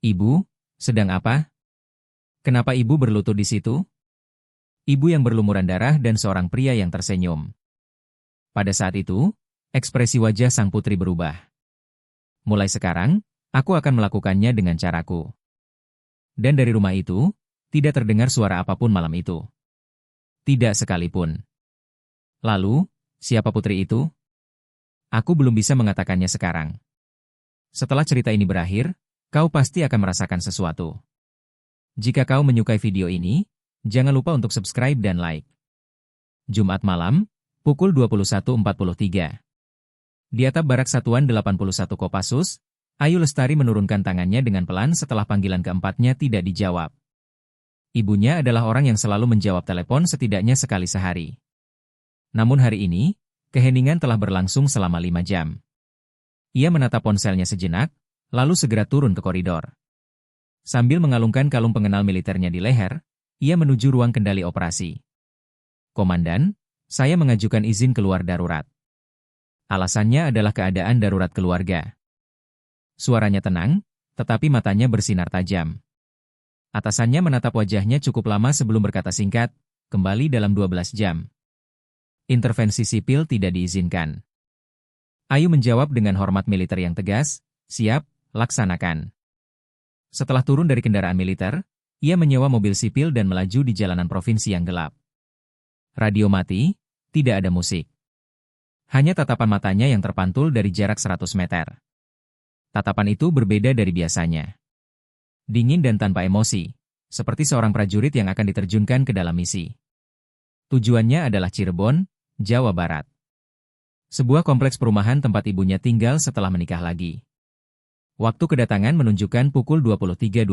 Ibu, sedang apa? Kenapa ibu berlutut di situ? Ibu yang berlumuran darah dan seorang pria yang tersenyum. Pada saat itu, ekspresi wajah sang putri berubah. Mulai sekarang, aku akan melakukannya dengan caraku. Dan dari rumah itu, tidak terdengar suara apapun malam itu. Tidak sekalipun. Lalu, siapa putri itu? Aku belum bisa mengatakannya sekarang. Setelah cerita ini berakhir, kau pasti akan merasakan sesuatu. Jika kau menyukai video ini, jangan lupa untuk subscribe dan like. Jumat malam, pukul 21.43. Di atap barak Satuan 81 Kopassus, Ayu Lestari menurunkan tangannya dengan pelan setelah panggilan keempatnya tidak dijawab. Ibunya adalah orang yang selalu menjawab telepon setidaknya sekali sehari. Namun hari ini, keheningan telah berlangsung selama 5 jam. Ia menatap ponselnya sejenak, lalu segera turun ke koridor. Sambil mengalungkan kalung pengenal militernya di leher, ia menuju ruang kendali operasi. Komandan, saya mengajukan izin keluar darurat. Alasannya adalah keadaan darurat keluarga. Suaranya tenang, tetapi matanya bersinar tajam. Atasannya menatap wajahnya cukup lama sebelum berkata singkat, kembali dalam 12 jam. Intervensi sipil tidak diizinkan. Ayu menjawab dengan hormat militer yang tegas, siap, laksanakan. Setelah turun dari kendaraan militer, ia menyewa mobil sipil dan melaju di jalanan provinsi yang gelap. Radio mati, tidak ada musik. Hanya tatapan matanya yang terpantul dari jarak 100 meter. Tatapan itu berbeda dari biasanya. Dingin dan tanpa emosi, seperti seorang prajurit yang akan diterjunkan ke dalam misi. Tujuannya adalah Cirebon, Jawa Barat. Sebuah kompleks perumahan tempat ibunya tinggal setelah menikah lagi. Waktu kedatangan menunjukkan pukul 23.12.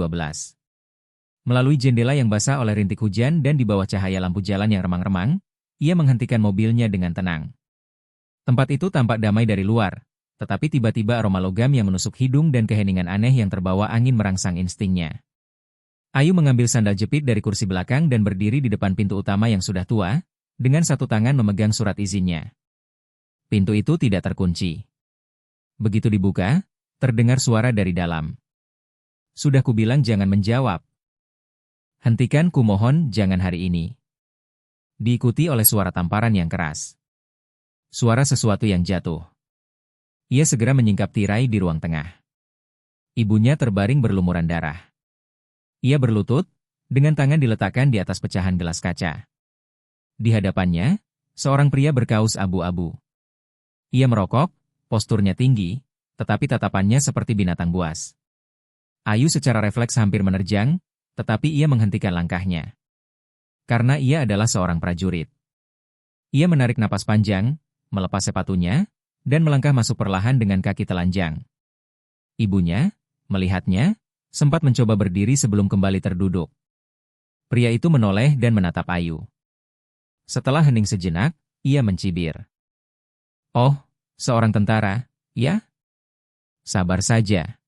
Melalui jendela yang basah oleh rintik hujan dan di bawah cahaya lampu jalan yang remang-remang, ia menghentikan mobilnya dengan tenang. Tempat itu tampak damai dari luar, tetapi tiba-tiba aroma logam yang menusuk hidung dan keheningan aneh yang terbawa angin merangsang instingnya. Ayu mengambil sandal jepit dari kursi belakang dan berdiri di depan pintu utama yang sudah tua, dengan satu tangan memegang surat izinnya. Pintu itu tidak terkunci. Begitu dibuka, terdengar suara dari dalam. Sudah kubilang jangan menjawab. Hentikan kumohon, jangan hari ini. Diikuti oleh suara tamparan yang keras. Suara sesuatu yang jatuh. Ia segera menyingkap tirai di ruang tengah. Ibunya terbaring berlumuran darah. Ia berlutut, dengan tangan diletakkan di atas pecahan gelas kaca. Di hadapannya, seorang pria berkaus abu-abu. Ia merokok, posturnya tinggi, tetapi tatapannya seperti binatang buas. Ayu secara refleks hampir menerjang, tetapi ia menghentikan langkahnya. Karena ia adalah seorang prajurit. Ia menarik napas panjang, melepas sepatunya, dan melangkah masuk perlahan dengan kaki telanjang. Ibunya, melihatnya, sempat mencoba berdiri sebelum kembali terduduk. Pria itu menoleh dan menatap Ayu. Setelah hening sejenak, ia mencibir. Oh, seorang tentara, ya? Sabar saja.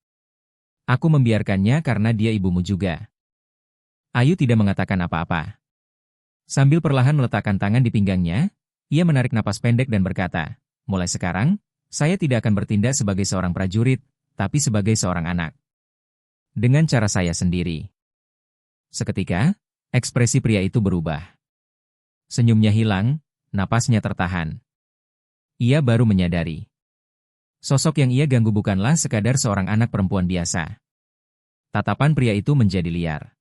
Aku membiarkannya karena dia ibumu juga. Ayu tidak mengatakan apa-apa. Sambil perlahan meletakkan tangan di pinggangnya, ia menarik napas pendek dan berkata, mulai sekarang, saya tidak akan bertindak sebagai seorang prajurit, tapi sebagai seorang anak. Dengan cara saya sendiri. Seketika, ekspresi pria itu berubah. Senyumnya hilang, napasnya tertahan. Ia baru menyadari. Sosok yang ia ganggu bukanlah sekadar seorang anak perempuan biasa. Tatapan pria itu menjadi liar.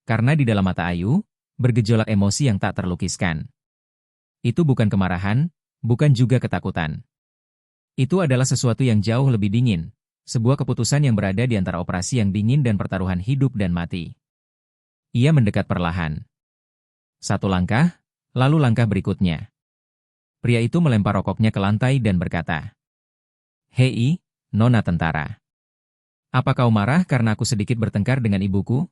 Karena di dalam mata Ayu, bergejolak emosi yang tak terlukiskan. Itu bukan kemarahan, bukan juga ketakutan. Itu adalah sesuatu yang jauh lebih dingin, sebuah keputusan yang berada di antara operasi yang dingin dan pertaruhan hidup dan mati. Ia mendekat perlahan. Satu langkah, lalu langkah berikutnya. Pria itu melempar rokoknya ke lantai dan berkata, "Hei, nona tentara. Apa kau marah karena aku sedikit bertengkar dengan ibuku?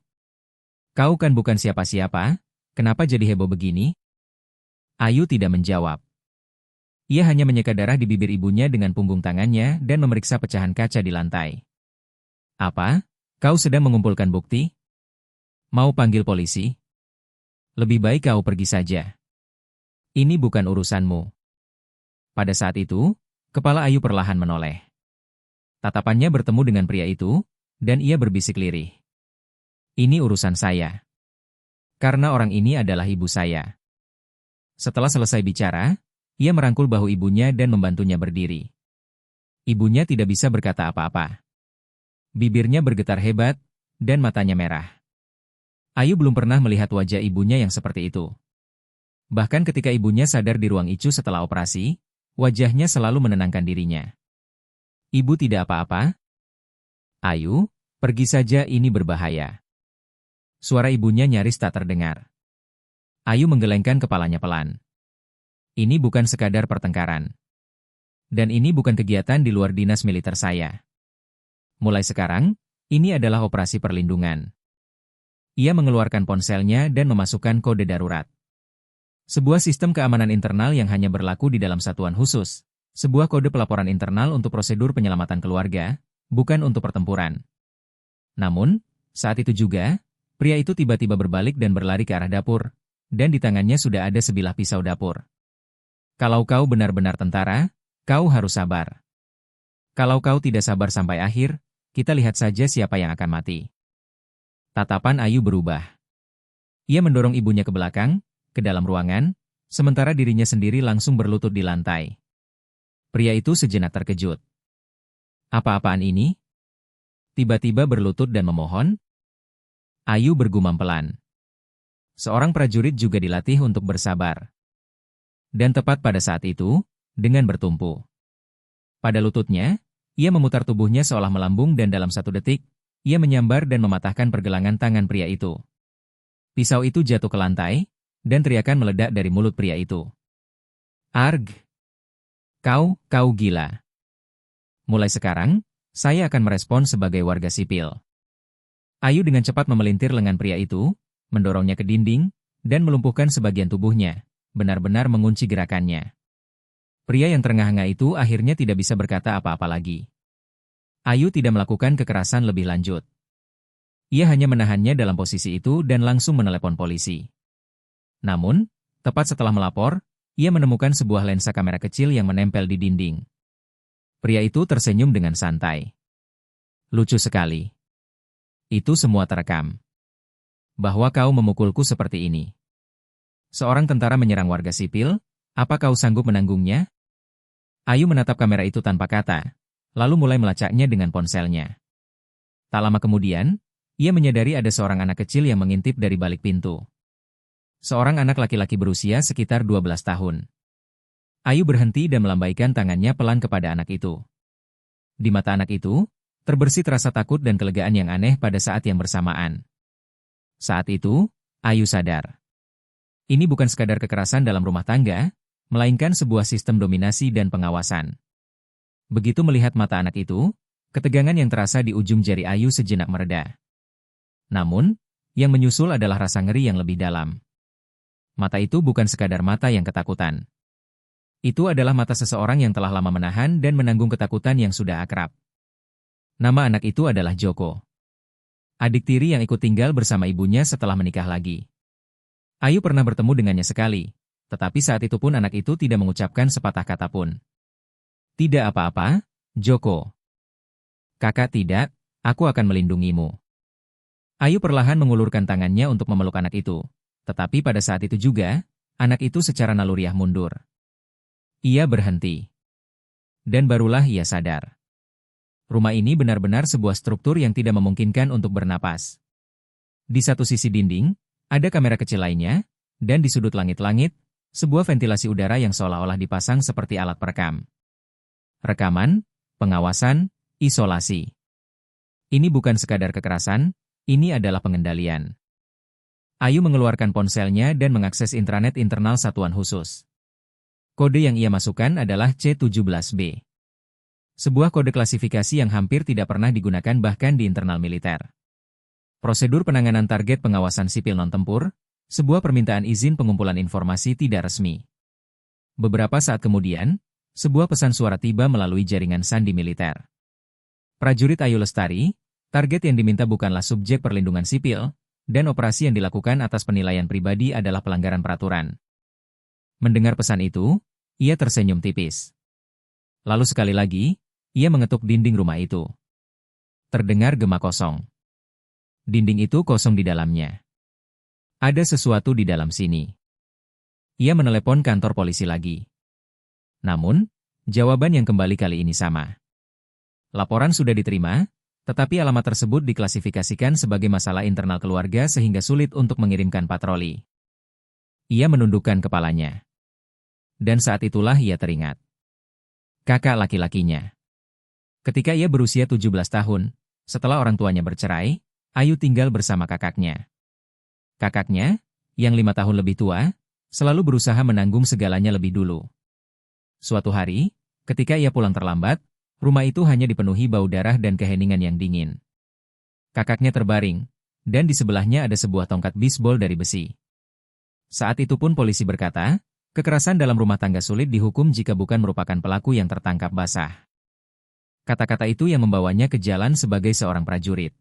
Kau kan bukan siapa-siapa, kenapa jadi heboh begini?" Ayu tidak menjawab. Ia hanya menyeka darah di bibir ibunya dengan punggung tangannya dan memeriksa pecahan kaca di lantai. Apa? Kau sedang mengumpulkan bukti? Mau panggil polisi? Lebih baik kau pergi saja. Ini bukan urusanmu. Pada saat itu, kepala Ayu perlahan menoleh. Tatapannya bertemu dengan pria itu, dan ia berbisik lirih. Ini urusan saya. Karena orang ini adalah ibu saya. Setelah selesai bicara, ia merangkul bahu ibunya dan membantunya berdiri. Ibunya tidak bisa berkata apa-apa. Bibirnya bergetar hebat, dan matanya merah. Ayu belum pernah melihat wajah ibunya yang seperti itu. Bahkan ketika ibunya sadar di ruang ICU setelah operasi, wajahnya selalu menenangkan dirinya. Ibu tidak apa-apa? Ayu, pergi saja, ini berbahaya. Suara ibunya nyaris tak terdengar. Ayu menggelengkan kepalanya pelan. Ini bukan sekadar pertengkaran. Dan ini bukan kegiatan di luar dinas militer saya. Mulai sekarang, ini adalah operasi perlindungan. Ia mengeluarkan ponselnya dan memasukkan kode darurat. Sebuah sistem keamanan internal yang hanya berlaku di dalam satuan khusus. Sebuah kode pelaporan internal untuk prosedur penyelamatan keluarga, bukan untuk pertempuran. Namun, saat itu juga, pria itu tiba-tiba berbalik dan berlari ke arah dapur, dan di tangannya sudah ada sebilah pisau dapur. Kalau kau benar-benar tentara, kau harus sabar. Kalau kau tidak sabar sampai akhir, kita lihat saja siapa yang akan mati. Tatapan Ayu berubah. Ia mendorong ibunya ke belakang, ke dalam ruangan, sementara dirinya sendiri langsung berlutut di lantai. Pria itu sejenak terkejut. Apa-apaan ini? Tiba-tiba berlutut dan memohon? Ayu bergumam pelan. Seorang prajurit juga dilatih untuk bersabar. Dan tepat pada saat itu, dengan bertumpu pada lututnya, ia memutar tubuhnya seolah melambung dan dalam 1 detik, ia menyambar dan mematahkan pergelangan tangan pria itu. Pisau itu jatuh ke lantai, dan teriakan meledak dari mulut pria itu. Arg! Kau gila. Mulai sekarang, saya akan merespon sebagai warga sipil. Ayu dengan cepat memelintir lengan pria itu, mendorongnya ke dinding, dan melumpuhkan sebagian tubuhnya, benar-benar mengunci gerakannya. Pria yang terengah-engah itu akhirnya tidak bisa berkata apa-apa lagi. Ayu tidak melakukan kekerasan lebih lanjut. Ia hanya menahannya dalam posisi itu dan langsung menelepon polisi. Namun, tepat setelah melapor, ia menemukan sebuah lensa kamera kecil yang menempel di dinding. Pria itu tersenyum dengan santai. Lucu sekali. Itu semua terekam. Bahwa kau memukulku seperti ini. Seorang tentara menyerang warga sipil, apa kau sanggup menanggungnya? Ayu menatap kamera itu tanpa kata, lalu mulai melacaknya dengan ponselnya. Tak lama kemudian, ia menyadari ada seorang anak kecil yang mengintip dari balik pintu. Seorang anak laki-laki berusia sekitar 12 tahun. Ayu berhenti dan melambaikan tangannya pelan kepada anak itu. Di mata anak itu, terbersit rasa takut dan kelegaan yang aneh pada saat yang bersamaan. Saat itu, Ayu sadar. Ini bukan sekadar kekerasan dalam rumah tangga, melainkan sebuah sistem dominasi dan pengawasan. Begitu melihat mata anak itu, ketegangan yang terasa di ujung jari Ayu sejenak mereda. Namun, yang menyusul adalah rasa ngeri yang lebih dalam. Mata itu bukan sekadar mata yang ketakutan. Itu adalah mata seseorang yang telah lama menahan dan menanggung ketakutan yang sudah akrab. Nama anak itu adalah Joko. Adik tiri yang ikut tinggal bersama ibunya setelah menikah lagi. Ayu pernah bertemu dengannya sekali, tetapi saat itu pun anak itu tidak mengucapkan sepatah kata pun. Tidak apa-apa, Joko. Kakak tidak, aku akan melindungimu. Ayu perlahan mengulurkan tangannya untuk memeluk anak itu. Tetapi pada saat itu juga, anak itu secara naluriah mundur. Ia berhenti. Dan barulah ia sadar. Rumah ini benar-benar sebuah struktur yang tidak memungkinkan untuk bernapas. Di satu sisi dinding, ada kamera kecil lainnya, dan di sudut langit-langit, sebuah ventilasi udara yang seolah-olah dipasang seperti alat perekam. Rekaman, pengawasan, isolasi. Ini bukan sekadar kekerasan, ini adalah pengendalian. Ayu mengeluarkan ponselnya dan mengakses intranet internal satuan khusus. Kode yang ia masukkan adalah C17B. Sebuah kode klasifikasi yang hampir tidak pernah digunakan bahkan di internal militer. Prosedur penanganan target pengawasan sipil non-tempur, sebuah permintaan izin pengumpulan informasi tidak resmi. Beberapa saat kemudian, sebuah pesan suara tiba melalui jaringan sandi militer. Prajurit Ayu Lestari, target yang diminta bukanlah subjek perlindungan sipil, dan operasi yang dilakukan atas penilaian pribadi adalah pelanggaran peraturan. Mendengar pesan itu, ia tersenyum tipis. Lalu sekali lagi, ia mengetuk dinding rumah itu. Terdengar gema kosong. Dinding itu kosong di dalamnya. Ada sesuatu di dalam sini. Ia menelepon kantor polisi lagi. Namun, jawaban yang kembali kali ini sama. Laporan sudah diterima, tetapi alamat tersebut diklasifikasikan sebagai masalah internal keluarga sehingga sulit untuk mengirimkan patroli. Ia menundukkan kepalanya. Dan saat itulah ia teringat. Kakak laki-lakinya. Ketika ia berusia 17 tahun, setelah orang tuanya bercerai, Ayu tinggal bersama kakaknya. Kakaknya, yang 5 tahun lebih tua, selalu berusaha menanggung segalanya lebih dulu. Suatu hari, ketika ia pulang terlambat, rumah itu hanya dipenuhi bau darah dan keheningan yang dingin. Kakaknya terbaring, dan di sebelahnya ada sebuah tongkat bisbol dari besi. Saat itu pun polisi berkata, kekerasan dalam rumah tangga sulit dihukum jika bukan merupakan pelaku yang tertangkap basah. Kata-kata itu yang membawanya ke jalan sebagai seorang prajurit.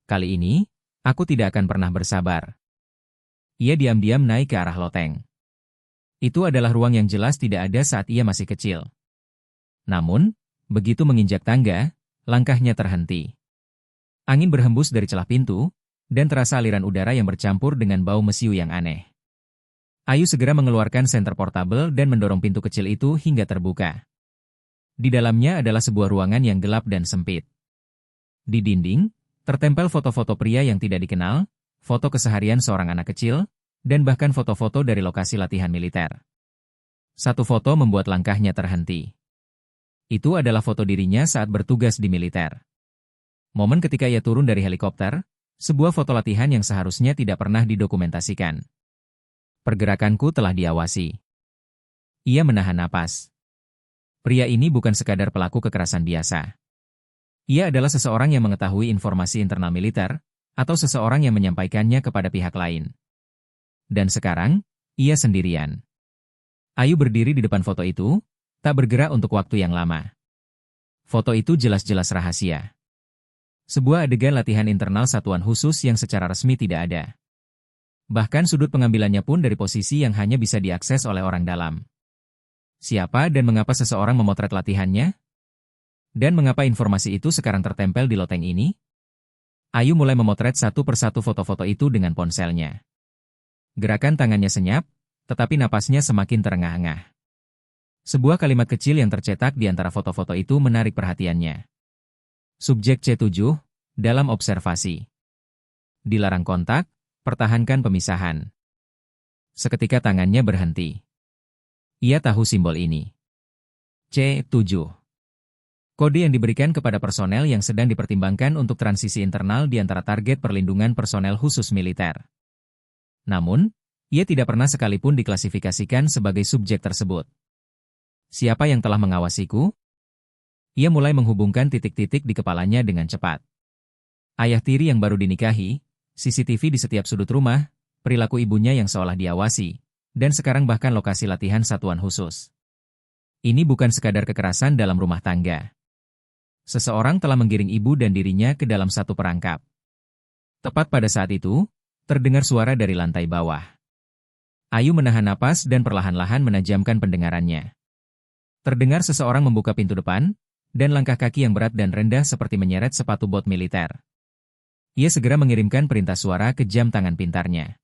Kali ini, aku tidak akan pernah bersabar. Ia diam-diam naik ke arah loteng. Itu adalah ruang yang jelas tidak ada saat ia masih kecil. Namun, begitu menginjak tangga, langkahnya terhenti. Angin berhembus dari celah pintu, dan terasa aliran udara yang bercampur dengan bau mesiu yang aneh. Ayu segera mengeluarkan senter portabel dan mendorong pintu kecil itu hingga terbuka. Di dalamnya adalah sebuah ruangan yang gelap dan sempit. Di dinding, tertempel foto-foto pria yang tidak dikenal, foto keseharian seorang anak kecil, dan bahkan foto-foto dari lokasi latihan militer. Satu foto membuat langkahnya terhenti. Itu adalah foto dirinya saat bertugas di militer. Momen ketika ia turun dari helikopter, sebuah foto latihan yang seharusnya tidak pernah didokumentasikan. Pergerakanku telah diawasi. Ia menahan napas. Pria ini bukan sekadar pelaku kekerasan biasa. Ia adalah seseorang yang mengetahui informasi internal militer, atau seseorang yang menyampaikannya kepada pihak lain. Dan sekarang, ia sendirian. Ayu berdiri di depan foto itu, tak bergerak untuk waktu yang lama. Foto itu jelas-jelas rahasia. Sebuah adegan latihan internal satuan khusus yang secara resmi tidak ada. Bahkan sudut pengambilannya pun dari posisi yang hanya bisa diakses oleh orang dalam. Siapa dan mengapa seseorang memotret latihannya? Dan mengapa informasi itu sekarang tertempel di loteng ini? Ayu mulai memotret satu persatu foto-foto itu dengan ponselnya. Gerakan tangannya senyap, tetapi napasnya semakin terengah-engah. Sebuah kalimat kecil yang tercetak di antara foto-foto itu menarik perhatiannya. Subjek C7, dalam observasi. Dilarang kontak, pertahankan pemisahan. Seketika tangannya berhenti. Ia tahu simbol ini. C7. Kode yang diberikan kepada personel yang sedang dipertimbangkan untuk transisi internal di antara target perlindungan personel khusus militer. Namun, ia tidak pernah sekalipun diklasifikasikan sebagai subjek tersebut. Siapa yang telah mengawasiku? Ia mulai menghubungkan titik-titik di kepalanya dengan cepat. Ayah tiri yang baru dinikahi, CCTV di setiap sudut rumah, perilaku ibunya yang seolah diawasi, dan sekarang bahkan lokasi latihan satuan khusus. Ini bukan sekadar kekerasan dalam rumah tangga. Seseorang telah menggiring ibu dan dirinya ke dalam satu perangkap. Tepat pada saat itu, terdengar suara dari lantai bawah. Ayu menahan napas dan perlahan-lahan menajamkan pendengarannya. Terdengar seseorang membuka pintu depan, dan langkah kaki yang berat dan rendah seperti menyeret sepatu bot militer. Ia segera mengirimkan perintah suara ke jam tangan pintarnya.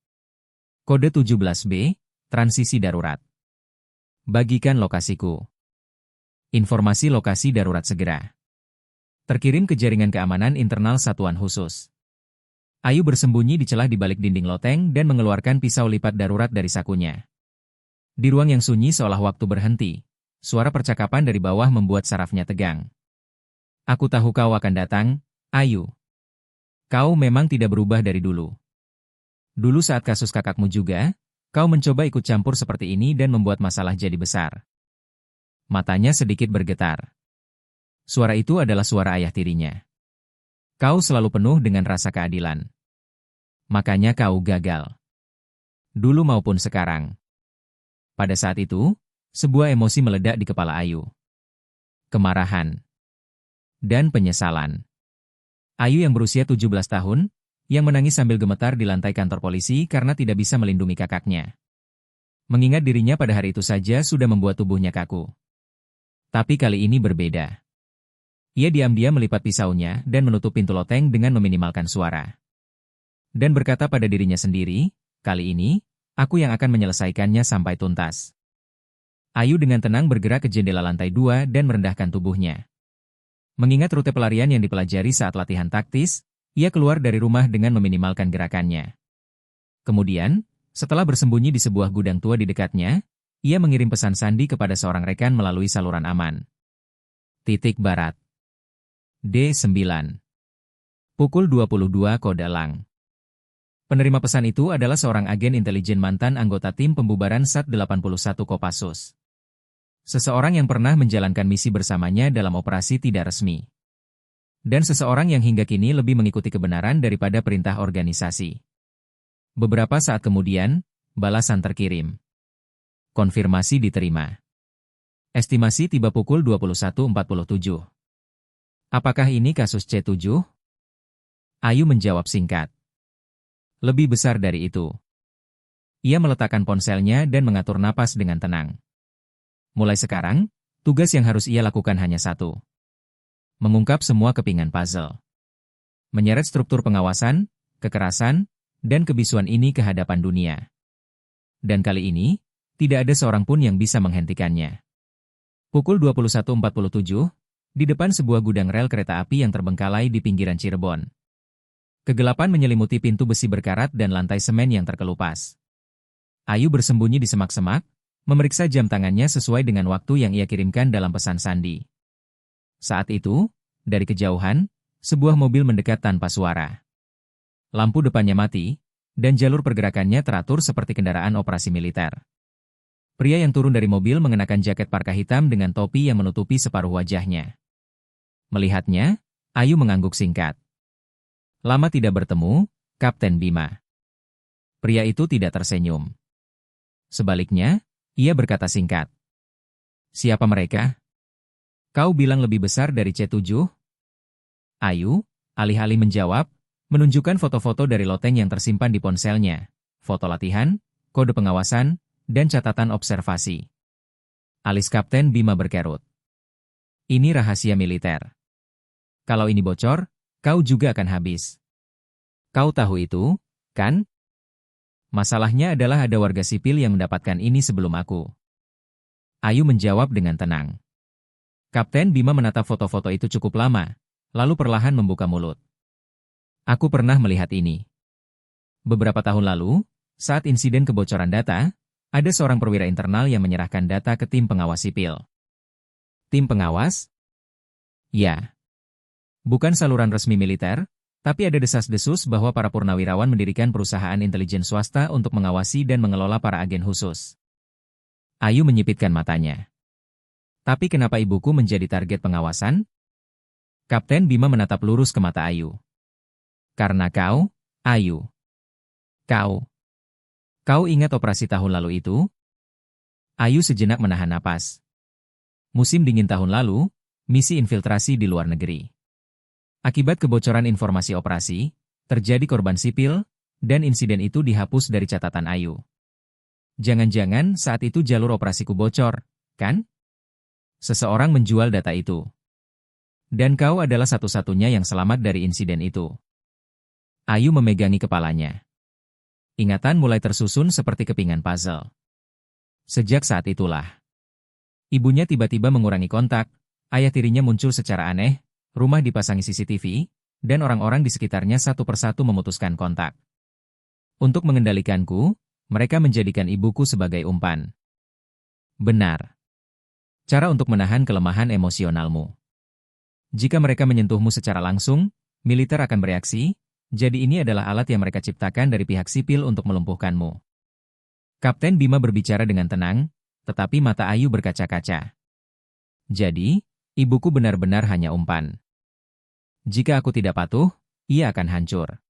Kode 17B, transisi darurat. Bagikan lokasiku. Informasi lokasi darurat segera. Terkirim ke jaringan keamanan internal satuan khusus. Ayu bersembunyi di celah di balik dinding loteng dan mengeluarkan pisau lipat darurat dari sakunya. Di ruang yang sunyi seolah waktu berhenti, suara percakapan dari bawah membuat sarafnya tegang. Aku tahu kau akan datang, Ayu. Kau memang tidak berubah dari dulu. Dulu saat kasus kakakmu juga, kau mencoba ikut campur seperti ini dan membuat masalah jadi besar. Matanya sedikit bergetar. Suara itu adalah suara ayah tirinya. Kau selalu penuh dengan rasa keadilan. Makanya kau gagal. Dulu maupun sekarang. Pada saat itu, sebuah emosi meledak di kepala Ayu. Kemarahan. Dan penyesalan. Ayu yang berusia 17 tahun, yang menangis sambil gemetar di lantai kantor polisi karena tidak bisa melindungi kakaknya. Mengingat dirinya pada hari itu saja sudah membuat tubuhnya kaku. Tapi kali ini berbeda. Ia diam-diam melipat pisaunya dan menutup pintu loteng dengan meminimalkan suara. Dan berkata pada dirinya sendiri, kali ini, aku yang akan menyelesaikannya sampai tuntas. Ayu dengan tenang bergerak ke jendela lantai 2 dan merendahkan tubuhnya. Mengingat rute pelarian yang dipelajari saat latihan taktis, ia keluar dari rumah dengan meminimalkan gerakannya. Kemudian, setelah bersembunyi di sebuah gudang tua di dekatnya, ia mengirim pesan sandi kepada seorang rekan melalui saluran aman. Titik Barat. D9. Pukul 22 Kode Lang. Penerima pesan itu adalah seorang agen intelijen mantan anggota tim pembubaran SAT-81 Kopassus. Seseorang yang pernah menjalankan misi bersamanya dalam operasi tidak resmi. Dan seseorang yang hingga kini lebih mengikuti kebenaran daripada perintah organisasi. Beberapa saat kemudian, balasan terkirim. Konfirmasi diterima. Estimasi tiba pukul 21.47. Apakah ini kasus C7? Ayu menjawab singkat. Lebih besar dari itu. Ia meletakkan ponselnya dan mengatur napas dengan tenang. Mulai sekarang, tugas yang harus ia lakukan hanya satu. Mengungkap semua kepingan puzzle. Menyeret struktur pengawasan, kekerasan, dan kebisuan ini ke hadapan dunia. Dan kali ini, tidak ada seorang pun yang bisa menghentikannya. Pukul 21.47, di depan sebuah gudang rel kereta api yang terbengkalai di pinggiran Cirebon. Kegelapan menyelimuti pintu besi berkarat dan lantai semen yang terkelupas. Ayu bersembunyi di semak-semak, memeriksa jam tangannya sesuai dengan waktu yang ia kirimkan dalam pesan sandi. Saat itu, dari kejauhan, sebuah mobil mendekat tanpa suara. Lampu depannya mati, dan jalur pergerakannya teratur seperti kendaraan operasi militer. Pria yang turun dari mobil mengenakan jaket parka hitam dengan topi yang menutupi separuh wajahnya. Melihatnya, Ayu mengangguk singkat. Lama tidak bertemu, Kapten Bima. Pria itu tidak tersenyum. Sebaliknya, ia berkata singkat. Siapa mereka? Kau bilang lebih besar dari C7? Ayu, alih-alih menjawab, menunjukkan foto-foto dari loteng yang tersimpan di ponselnya, foto latihan, kode pengawasan, dan catatan observasi. Alis Kapten Bima berkerut. Ini rahasia militer. Kalau ini bocor, kau juga akan habis. Kau tahu itu, kan? Masalahnya adalah ada warga sipil yang mendapatkan ini sebelum aku. Ayu menjawab dengan tenang. Kapten Bima menatap foto-foto itu cukup lama, lalu perlahan membuka mulut. Aku pernah melihat ini. Beberapa tahun lalu, saat insiden kebocoran data, ada seorang perwira internal yang menyerahkan data ke tim pengawas sipil. Tim pengawas? Ya. Bukan saluran resmi militer, tapi ada desas-desus bahwa para purnawirawan mendirikan perusahaan intelijen swasta untuk mengawasi dan mengelola para agen khusus. Ayu menyipitkan matanya. Tapi kenapa ibuku menjadi target pengawasan? Kapten Bima menatap lurus ke mata Ayu. Karena kau, Ayu. Kau ingat operasi tahun lalu itu? Ayu sejenak menahan napas. Musim dingin tahun lalu, misi infiltrasi di luar negeri. Akibat kebocoran informasi operasi, terjadi korban sipil, dan insiden itu dihapus dari catatan Ayu. Jangan-jangan saat itu jalur operasiku bocor, kan? Seseorang menjual data itu. Dan kau adalah satu-satunya yang selamat dari insiden itu. Ayu memegangi kepalanya. Ingatan mulai tersusun seperti kepingan puzzle. Sejak saat itulah. Ibunya tiba-tiba mengurangi kontak, ayah tirinya muncul secara aneh, rumah dipasangi CCTV, dan orang-orang di sekitarnya satu persatu memutuskan kontak. Untuk mengendalikanku, mereka menjadikan ibuku sebagai umpan. Benar. Cara untuk menahan kelemahan emosionalmu. Jika mereka menyentuhmu secara langsung, militer akan bereaksi, jadi ini adalah alat yang mereka ciptakan dari pihak sipil untuk melumpuhkanmu. Kapten Bima berbicara dengan tenang, tetapi mata Ayu berkaca-kaca. Jadi, ibuku benar-benar hanya umpan. Jika aku tidak patuh, ia akan hancur.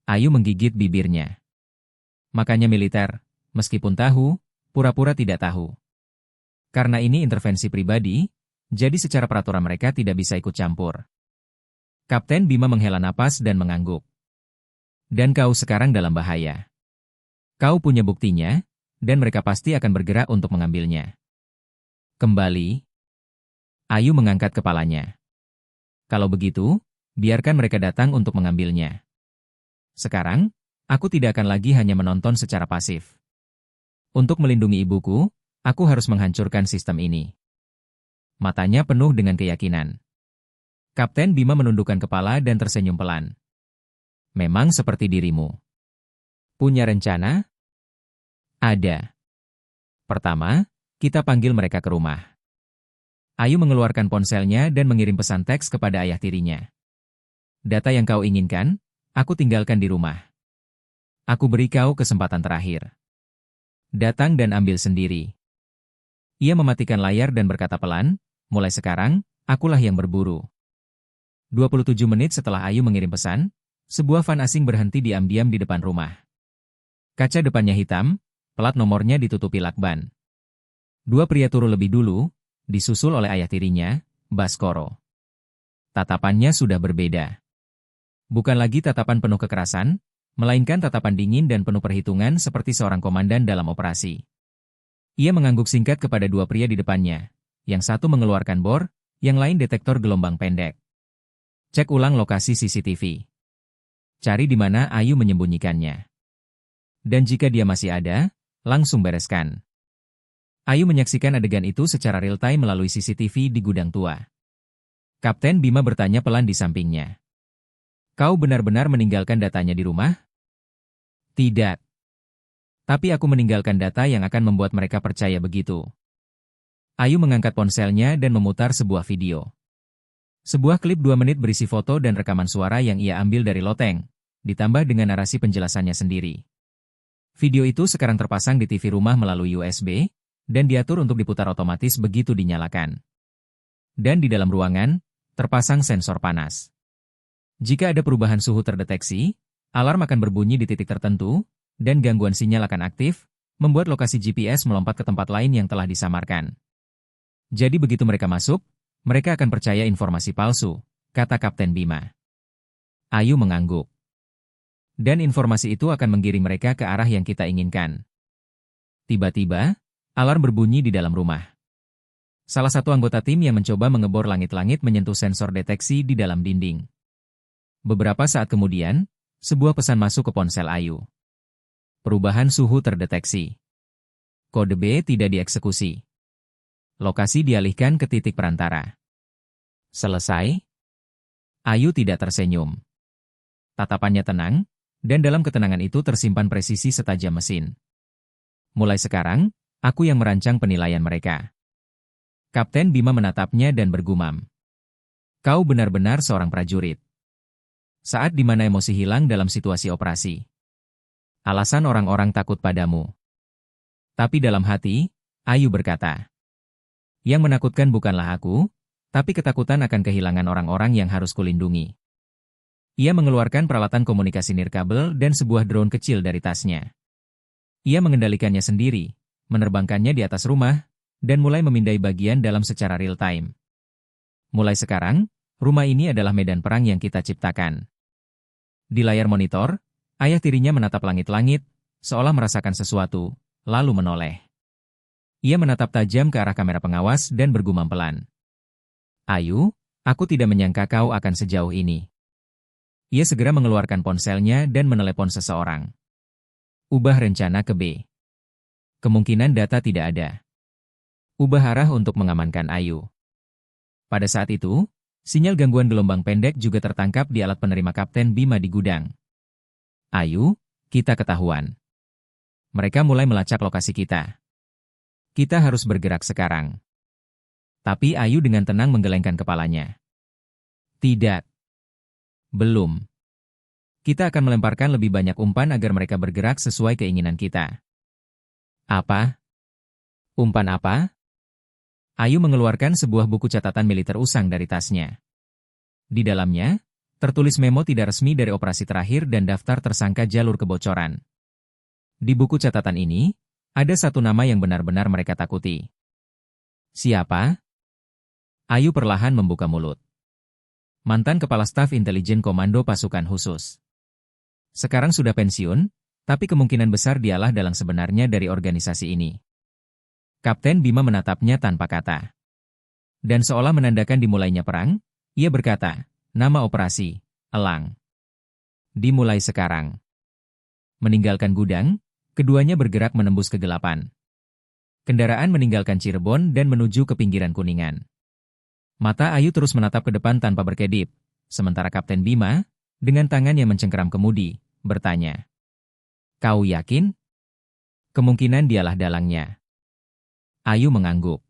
Ayu menggigit bibirnya. Makanya militer, meskipun tahu, pura-pura tidak tahu. Karena ini intervensi pribadi, jadi secara peraturan mereka tidak bisa ikut campur. Kapten Bima menghela napas dan mengangguk. Dan kau sekarang dalam bahaya. Kau punya buktinya, dan mereka pasti akan bergerak untuk mengambilnya. Kembali. Ayu mengangkat kepalanya. Kalau begitu, biarkan mereka datang untuk mengambilnya. Sekarang, aku tidak akan lagi hanya menonton secara pasif. Untuk melindungi ibuku, aku harus menghancurkan sistem ini. Matanya penuh dengan keyakinan. Kapten Bima menundukkan kepala dan tersenyum pelan. Memang seperti dirimu. Punya rencana? Ada. Pertama, kita panggil mereka ke rumah. Ayu mengeluarkan ponselnya dan mengirim pesan teks kepada ayah tirinya. Data yang kau inginkan, aku tinggalkan di rumah. Aku beri kau kesempatan terakhir. Datang dan ambil sendiri. Ia mematikan layar dan berkata pelan, mulai sekarang, akulah yang berburu. 27 menit setelah Ayu mengirim pesan, sebuah van asing berhenti diam-diam di depan rumah. Kaca depannya hitam, plat nomornya ditutupi lakban. Dua pria turun lebih dulu, disusul oleh ayah tirinya, Baskoro. Tatapannya sudah berbeda. Bukan lagi tatapan penuh kekerasan, melainkan tatapan dingin dan penuh perhitungan seperti seorang komandan dalam operasi. Ia mengangguk singkat kepada dua pria di depannya. Yang satu mengeluarkan bor, yang lain detektor gelombang pendek. Cek ulang lokasi CCTV. Cari di mana Ayu menyembunyikannya. Dan jika dia masih ada, langsung bereskan. Ayu menyaksikan adegan itu secara real-time melalui CCTV di gudang tua. Kapten Bima bertanya pelan di sampingnya. Kau benar-benar meninggalkan datanya di rumah? Tidak. Tapi aku meninggalkan data yang akan membuat mereka percaya begitu. Ayu mengangkat ponselnya dan memutar sebuah video. Sebuah klip 2 menit berisi foto dan rekaman suara yang ia ambil dari loteng, ditambah dengan narasi penjelasannya sendiri. Video itu sekarang terpasang di TV rumah melalui USB, dan diatur untuk diputar otomatis begitu dinyalakan. Dan di dalam ruangan, terpasang sensor panas. Jika ada perubahan suhu terdeteksi, alarm akan berbunyi di titik tertentu, dan gangguan sinyal akan aktif, membuat lokasi GPS melompat ke tempat lain yang telah disamarkan. Jadi begitu mereka masuk, mereka akan percaya informasi palsu, kata Kapten Bima. Ayu mengangguk. Dan informasi itu akan menggiring mereka ke arah yang kita inginkan. Tiba-tiba, alarm berbunyi di dalam rumah. Salah satu anggota tim yang mencoba mengebor langit-langit menyentuh sensor deteksi di dalam dinding. Beberapa saat kemudian, sebuah pesan masuk ke ponsel Ayu. Perubahan suhu terdeteksi. Kode B tidak dieksekusi. Lokasi dialihkan ke titik perantara. Selesai? Ayu tidak tersenyum. Tatapannya tenang, dan dalam ketenangan itu tersimpan presisi setajam mesin. Mulai sekarang, aku yang merancang penilaian mereka. Kapten Bima menatapnya dan bergumam. Kau benar-benar seorang prajurit. Saat di mana emosi hilang dalam situasi operasi. Alasan orang-orang takut padamu. Tapi dalam hati, Ayu berkata, yang menakutkan bukanlah aku, tapi ketakutan akan kehilangan orang-orang yang harus kulindungi. Ia mengeluarkan peralatan komunikasi nirkabel dan sebuah drone kecil dari tasnya. Ia mengendalikannya sendiri, menerbangkannya di atas rumah, dan mulai memindai bagian dalam secara real-time. Mulai sekarang, rumah ini adalah medan perang yang kita ciptakan. Di layar monitor, ayah tirinya menatap langit-langit, seolah merasakan sesuatu, lalu menoleh. Ia menatap tajam ke arah kamera pengawas dan bergumam pelan. Ayu, aku tidak menyangka kau akan sejauh ini. Ia segera mengeluarkan ponselnya dan menelepon seseorang. Ubah rencana ke B. Kemungkinan data tidak ada. Ubah arah untuk mengamankan Ayu. Pada saat itu, sinyal gangguan gelombang pendek juga tertangkap di alat penerima Kapten Bima di gudang. Ayu, kita ketahuan. Mereka mulai melacak lokasi kita. Kita harus bergerak sekarang. Tapi Ayu dengan tenang menggelengkan kepalanya. Tidak. Belum. Kita akan melemparkan lebih banyak umpan agar mereka bergerak sesuai keinginan kita. Apa? Umpan apa? Ayu mengeluarkan sebuah buku catatan militer usang dari tasnya. Di dalamnya, tertulis memo tidak resmi dari operasi terakhir dan daftar tersangka jalur kebocoran. Di buku catatan ini, ada satu nama yang benar-benar mereka takuti. Siapa? Ayu perlahan membuka mulut. Mantan Kepala Staf Intelijen Komando Pasukan Khusus. Sekarang sudah pensiun, tapi kemungkinan besar dialah dalang sebenarnya dari organisasi ini. Kapten Bima menatapnya tanpa kata. Dan seolah menandakan dimulainya perang, Ia berkata, nama operasi, Elang. Dimulai sekarang. Meninggalkan gudang, keduanya bergerak menembus kegelapan. Kendaraan meninggalkan Cirebon dan menuju ke pinggiran Kuningan. Mata Ayu terus menatap ke depan tanpa berkedip, sementara Kapten Bima, dengan tangan yang mencengkeram kemudi, bertanya. Kau yakin? Kemungkinan dialah dalangnya. Ayu mengangguk.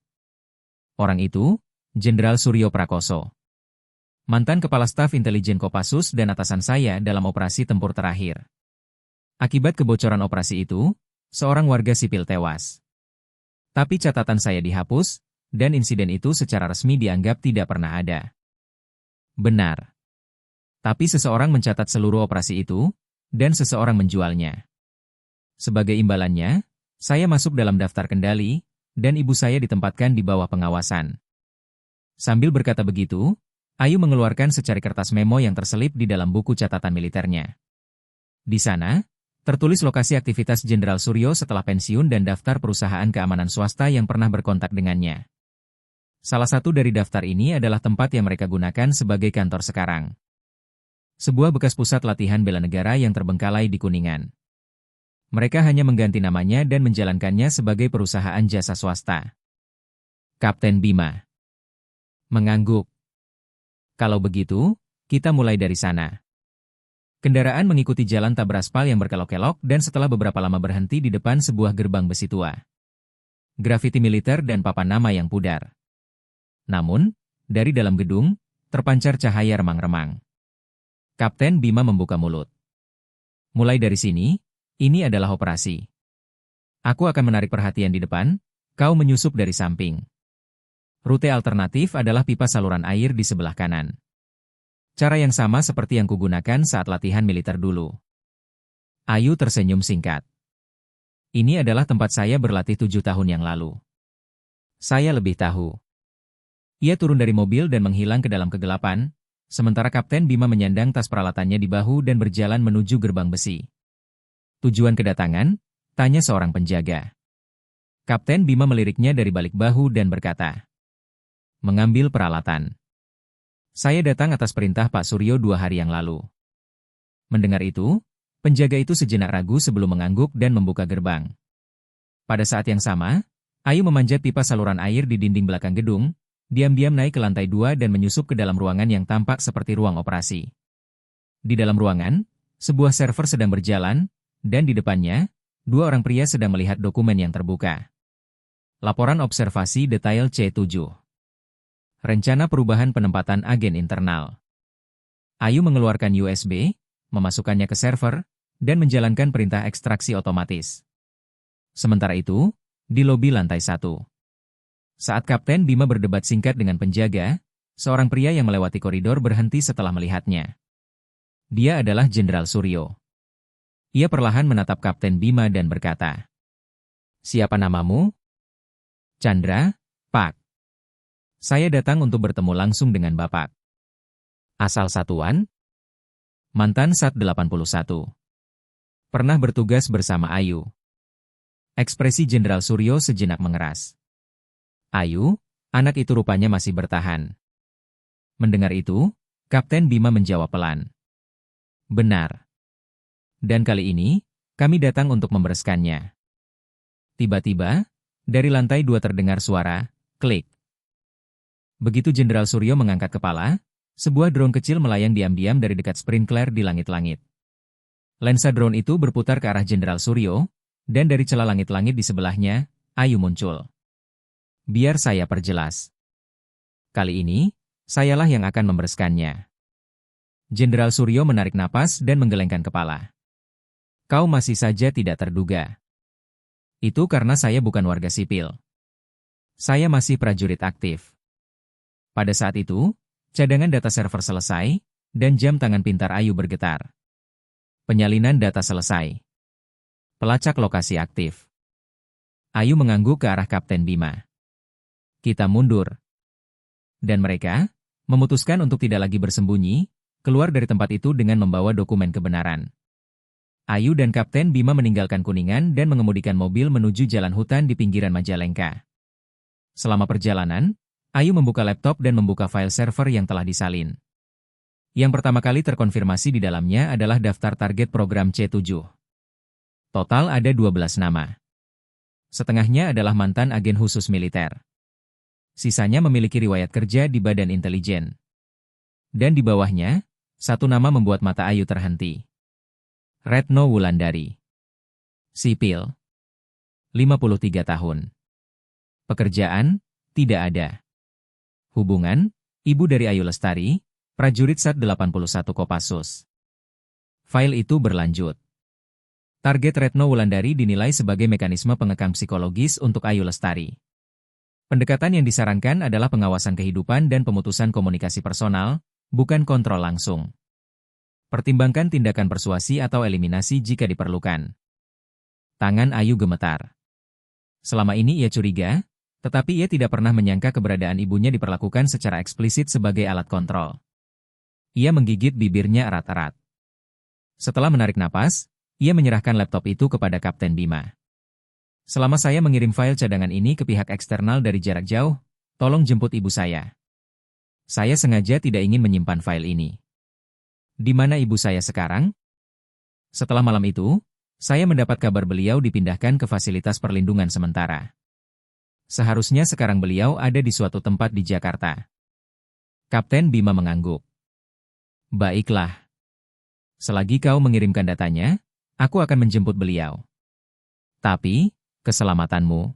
Orang itu, Jenderal Suryo Prakoso. Mantan Kepala Staf Intelijen Kopassus dan atasan saya dalam operasi tempur terakhir. Akibat kebocoran operasi itu, seorang warga sipil tewas. Tapi catatan saya dihapus, dan insiden itu secara resmi dianggap tidak pernah ada. Benar. Tapi seseorang mencatat seluruh operasi itu, dan seseorang menjualnya. Sebagai imbalannya, saya masuk dalam daftar kendali, dan ibu saya ditempatkan di bawah pengawasan. Sambil berkata begitu, Ayu mengeluarkan secari kertas memo yang terselip di dalam buku catatan militernya. Di sana, tertulis lokasi aktivitas Jenderal Suryo setelah pensiun dan daftar perusahaan keamanan swasta yang pernah berkontak dengannya. Salah satu dari daftar ini adalah tempat yang mereka gunakan sebagai kantor sekarang. Sebuah bekas pusat latihan bela negara yang terbengkalai di Kuningan. Mereka hanya mengganti namanya dan menjalankannya sebagai perusahaan jasa swasta. Kapten Bima mengangguk. Kalau begitu, kita mulai dari sana. Kendaraan mengikuti jalan tak beraspal yang berkelok-kelok dan setelah beberapa lama berhenti di depan sebuah gerbang besi tua. Grafiti militer dan papan nama yang pudar. Namun, dari dalam gedung, terpancar cahaya remang-remang. Kapten Bima membuka mulut. Mulai dari sini, ini adalah operasi. Aku akan menarik perhatian di depan, kau menyusup dari samping. Rute alternatif adalah pipa saluran air di sebelah kanan. Cara yang sama seperti yang kugunakan saat latihan militer dulu. Ayu tersenyum singkat. Ini adalah tempat saya berlatih 7 tahun yang lalu. Saya lebih tahu. Ia turun dari mobil dan menghilang ke dalam kegelapan, sementara Kapten Bima menyandang tas peralatannya di bahu dan berjalan menuju gerbang besi. Tujuan kedatangan? Tanya seorang penjaga. Kapten Bima meliriknya dari balik bahu dan berkata, mengambil peralatan. Saya datang atas perintah Pak Suryo 2 hari yang lalu. Mendengar itu, penjaga itu sejenak ragu sebelum mengangguk dan membuka gerbang. Pada saat yang sama, Ayu memanjat pipa saluran air di dinding belakang gedung, diam-diam naik ke lantai 2 dan menyusup ke dalam ruangan yang tampak seperti ruang operasi. Di dalam ruangan, sebuah server sedang berjalan, dan di depannya, 2 orang pria sedang melihat dokumen yang terbuka. Laporan observasi detail C7. Rencana perubahan penempatan agen internal. Ayu mengeluarkan USB, memasukkannya ke server, dan menjalankan perintah ekstraksi otomatis. Sementara itu, di lobi lantai 1. Saat Kapten Bima berdebat singkat dengan penjaga, seorang pria yang melewati koridor berhenti setelah melihatnya. Dia adalah Jenderal Suryo. Ia perlahan menatap Kapten Bima dan berkata, siapa namamu? Chandra, Pak. Saya datang untuk bertemu langsung dengan Bapak. Asal satuan? Mantan Sat 81. Pernah bertugas bersama Ayu. Ekspresi Jenderal Suryo sejenak mengeras. Ayu, anak itu rupanya masih bertahan. Mendengar itu, Kapten Bima menjawab pelan. Benar. Dan kali ini, kami datang untuk membereskannya. Tiba-tiba, dari lantai 2 terdengar suara, klik. Begitu Jenderal Suryo mengangkat kepala, sebuah drone kecil melayang diam-diam dari dekat sprinkler di langit-langit. Lensa drone itu berputar ke arah Jenderal Suryo, dan dari celah langit-langit di sebelahnya, Ayu muncul. Biar saya perjelas. Kali ini, sayalah yang akan membereskannya. Jenderal Suryo menarik napas dan menggelengkan kepala. Kau masih saja tidak terduga. Itu karena saya bukan warga sipil. Saya masih prajurit aktif. Pada saat itu, cadangan data server selesai, dan jam tangan pintar Ayu bergetar. Penyalinan data selesai. Pelacak lokasi aktif. Ayu mengangguk ke arah Kapten Bima. Kita mundur. Dan mereka memutuskan untuk tidak lagi bersembunyi, keluar dari tempat itu dengan membawa dokumen kebenaran. Ayu dan Kapten Bima meninggalkan Kuningan dan mengemudikan mobil menuju jalan hutan di pinggiran Majalengka. Selama perjalanan, Ayu membuka laptop dan membuka file server yang telah disalin. Yang pertama kali terkonfirmasi di dalamnya adalah daftar target program C7. Total ada 12 nama. Setengahnya adalah mantan agen khusus militer. Sisanya memiliki riwayat kerja di badan intelijen. Dan di bawahnya, satu nama membuat mata Ayu terhenti. Retno Wulandari. Sipil. 53 tahun. Pekerjaan, tidak ada. Hubungan, ibu dari Ayu Lestari, prajurit Sat 81 Kopassus. File itu berlanjut. Target Retno Wulandari dinilai sebagai mekanisme pengekang psikologis untuk Ayu Lestari. Pendekatan yang disarankan adalah pengawasan kehidupan dan pemutusan komunikasi personal, bukan kontrol langsung. Pertimbangkan tindakan persuasi atau eliminasi jika diperlukan. Tangan Ayu gemetar. Selama ini ia curiga, tetapi ia tidak pernah menyangka keberadaan ibunya diperlakukan secara eksplisit sebagai alat kontrol. Ia menggigit bibirnya erat-erat. Setelah menarik napas, ia menyerahkan laptop itu kepada Kapten Bima. Selama saya mengirim file cadangan ini ke pihak eksternal dari jarak jauh, tolong jemput ibu saya. Saya sengaja tidak ingin menyimpan file ini. Di mana ibu saya sekarang? Setelah malam itu, saya mendapat kabar beliau dipindahkan ke fasilitas perlindungan sementara. Seharusnya sekarang beliau ada di suatu tempat di Jakarta. Kapten Bima mengangguk. Baiklah. Selagi kau mengirimkan datanya, aku akan menjemput beliau. Tapi, keselamatanmu.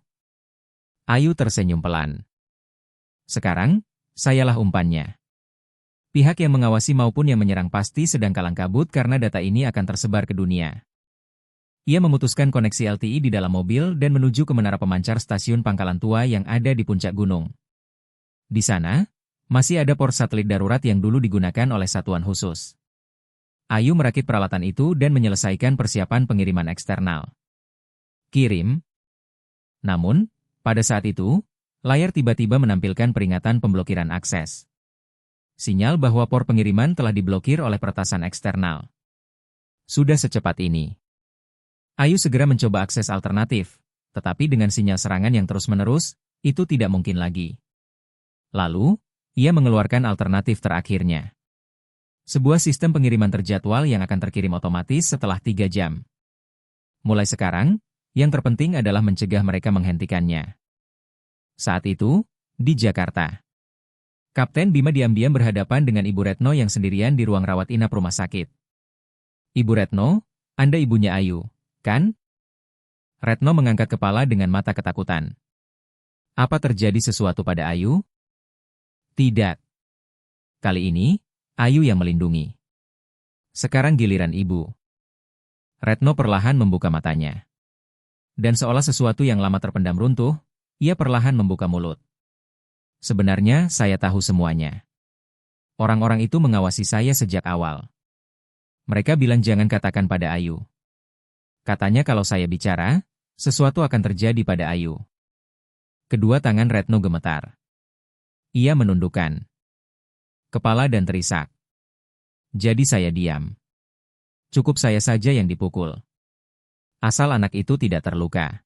Ayu tersenyum pelan. Sekarang, sayalah umpannya. Pihak yang mengawasi maupun yang menyerang pasti sedang kalang kabut karena data ini akan tersebar ke dunia. Ia memutuskan koneksi LTE di dalam mobil dan menuju ke menara pemancar stasiun Pangkalan Tua yang ada di puncak gunung. Di sana, masih ada port satelit darurat yang dulu digunakan oleh satuan khusus. Ayu merakit peralatan itu dan menyelesaikan persiapan pengiriman eksternal. Kirim. Namun, pada saat itu, layar tiba-tiba menampilkan peringatan pemblokiran akses. Sinyal bahwa port pengiriman telah diblokir oleh peretasan eksternal. Sudah secepat ini. Ayu segera mencoba akses alternatif, tetapi dengan sinyal serangan yang terus-menerus, itu tidak mungkin lagi. Lalu, ia mengeluarkan alternatif terakhirnya. Sebuah sistem pengiriman terjadwal yang akan terkirim otomatis setelah 3 jam. Mulai sekarang, yang terpenting adalah mencegah mereka menghentikannya. Saat itu, di Jakarta. Kapten Bima diam-diam berhadapan dengan Ibu Retno yang sendirian di ruang rawat inap rumah sakit. Ibu Retno, Anda ibunya Ayu, kan? Retno mengangkat kepala dengan mata ketakutan. Apa terjadi sesuatu pada Ayu? Tidak. Kali ini, Ayu yang melindungi. Sekarang giliran ibu. Retno perlahan membuka matanya. Dan seolah sesuatu yang lama terpendam runtuh, ia perlahan membuka mulut. Sebenarnya, saya tahu semuanya. Orang-orang itu mengawasi saya sejak awal. Mereka bilang jangan katakan pada Ayu. Katanya kalau saya bicara, sesuatu akan terjadi pada Ayu. Kedua tangan Retno gemetar. Ia menundukkan kepala dan terisak. Jadi saya diam. Cukup saya saja yang dipukul. Asal anak itu tidak terluka.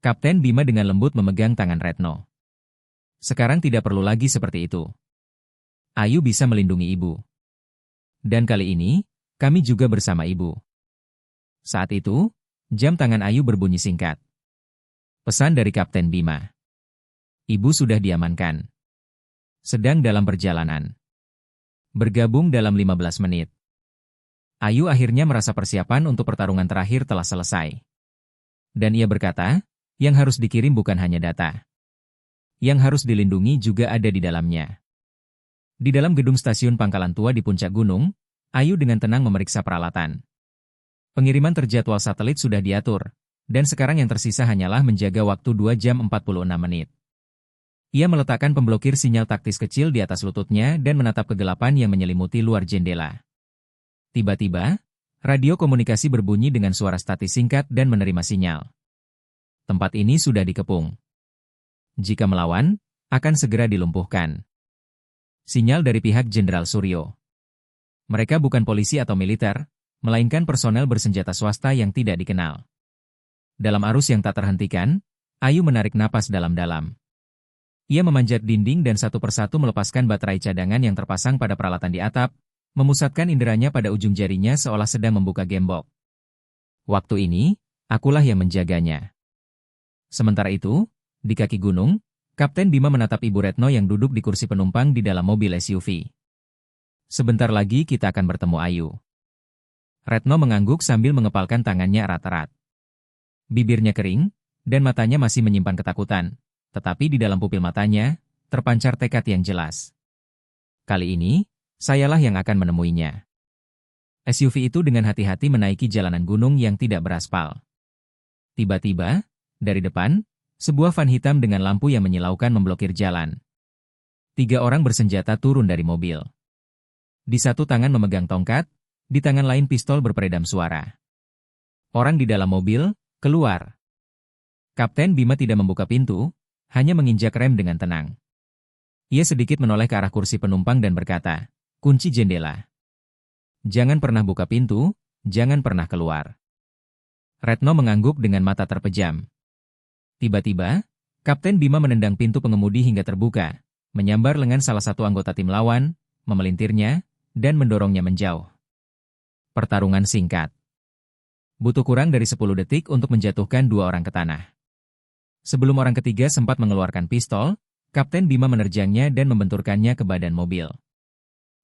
Kapten Bima dengan lembut memegang tangan Retno. Sekarang tidak perlu lagi seperti itu. Ayu bisa melindungi ibu. Dan kali ini, kami juga bersama ibu. Saat itu, jam tangan Ayu berbunyi singkat. Pesan dari Kapten Bima. Ibu sudah diamankan. Sedang dalam perjalanan. Bergabung dalam 15 menit. Ayu akhirnya merasa persiapan untuk pertarungan terakhir telah selesai. Dan ia berkata, yang harus dikirim bukan hanya data. Yang harus dilindungi juga ada di dalamnya. Di dalam gedung stasiun Pangkalan Tua di puncak gunung, Ayu dengan tenang memeriksa peralatan. Pengiriman terjadwal satelit sudah diatur, dan sekarang yang tersisa hanyalah menjaga waktu 2 jam 46 menit. Ia meletakkan pemblokir sinyal taktis kecil di atas lututnya dan menatap kegelapan yang menyelimuti luar jendela. Tiba-tiba, radio komunikasi berbunyi dengan suara statis singkat dan menerima sinyal. Tempat ini sudah dikepung. Jika melawan, akan segera dilumpuhkan. Sinyal dari pihak Jenderal Suryo. Mereka bukan polisi atau militer, melainkan personel bersenjata swasta yang tidak dikenal. Dalam arus yang tak terhentikan, Ayu menarik napas dalam-dalam. Ia memanjat dinding dan satu persatu melepaskan baterai cadangan yang terpasang pada peralatan di atap, memusatkan inderanya pada ujung jarinya seolah sedang membuka gembok. Waktu ini, akulah yang menjaganya. Sementara itu, di kaki gunung, Kapten Bima menatap Ibu Retno yang duduk di kursi penumpang di dalam mobil SUV. Sebentar lagi kita akan bertemu Ayu. Retno mengangguk sambil mengepalkan tangannya erat-erat. Bibirnya kering, dan matanya masih menyimpan ketakutan, tetapi di dalam pupil matanya, terpancar tekad yang jelas. Kali ini, sayalah yang akan menemuinya. SUV itu dengan hati-hati menaiki jalanan gunung yang tidak beraspal. Tiba-tiba, dari depan, sebuah van hitam dengan lampu yang menyilaukan memblokir jalan. 3 orang bersenjata turun dari mobil. Di satu tangan memegang tongkat, di tangan lain pistol berperedam suara. Orang di dalam mobil, keluar. Kapten Bima tidak membuka pintu, hanya menginjak rem dengan tenang. Ia sedikit menoleh ke arah kursi penumpang dan berkata, "Kunci jendela. Jangan pernah buka pintu, jangan pernah keluar." Retno mengangguk dengan mata terpejam. Tiba-tiba, Kapten Bima menendang pintu pengemudi hingga terbuka, menyambar lengan salah satu anggota tim lawan, memelintirnya, dan mendorongnya menjauh. Pertarungan singkat. Butuh kurang dari 10 detik untuk menjatuhkan 2 orang ke tanah. Sebelum orang ketiga sempat mengeluarkan pistol, Kapten Bima menerjangnya dan membenturkannya ke badan mobil.